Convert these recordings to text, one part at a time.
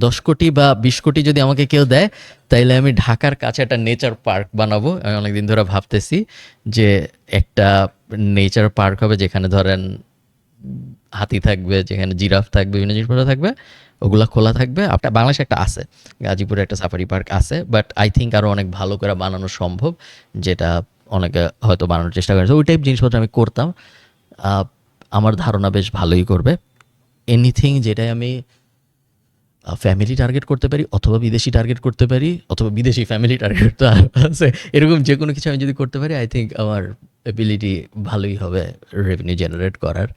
10 কোটি বা 20 কোটি যদি আমাকে কেউ দেয়, তাইলে আমি ঢাকার কাছে একটা নেচার পার্ক বানাবো। আমি অনেকদিন ধরে ভাবতেছি যে একটা নেচার পার্ক হবে যেখানে ধরেন হাতি থাকবে, যেখানে জিরাফ থাকবে, বিভিন্ন জিনিসপত্র থাকবে, ওগুলা খোলা থাকবে। আপনার বাংলাদেশে একটা আছে, গাজীপুরে একটা সাফারি পার্ক আছে, বাট আই থিঙ্ক আরও অনেক ভালো করে বানানো সম্ভব, যেটা অনেকে হয়তো বানানোর চেষ্টা করে। ওই টাইপ জিনিসপত্র আমি করতাম। আহ, আমার ধারণা বেশ ভালোই করবে। এনিথিং যেটাই আমি ফ্যামিলি টার্গেট করতে পারি, অথবা বিদেশি টার্গেট করতে পারি, অথবা বিদেশি ফ্যামিলি টার্গেট তো আছে, এরকম যে কোনো কিছু আমি যদি করতে পারি, আই থিঙ্ক আমার এবিলিটি ভালোই হবে রেভিনিউ জেনারেট করার।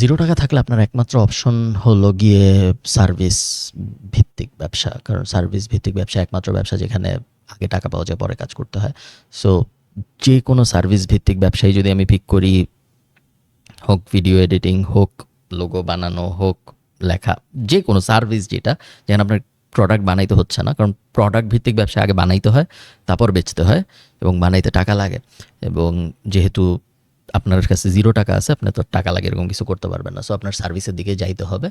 ৳0 থাকলে আপনার একমাত্র অপশন হলো গিয়ে সার্ভিস ভিত্তিক ব্যবসা। কারণ সার্ভিস ভিত্তিক ব্যবসা একমাত্র ব্যবসা যেখানে আগে টাকা পাওয়া যায়, পরে কাজ করতে হয়। সো যে কোনো সার্ভিস ভিত্তিক ব্যবসায় যদি আমি পিক করি, হোক ভিডিও এডিটিং, হোক লোগো বানানো, হোক লেখা, যে কোনো সার্ভিস যেটা, যেখানে আপনার প্রোডাক্ট বানাইতে হচ্ছে না। কারণ প্রোডাক্ট ভিত্তিক ব্যবসা আগে বানাইতে হয়, তারপর বেচতে হয়, এবং বানাইতে টাকা লাগে। এবং যেহেতু আপনার কাছে ৳0 আছে, আপনি তো টাকা লাগে এরকম কিছু করতে পারবেন না। সো আপনার সার্ভিসের দিকে যাইতে হবে।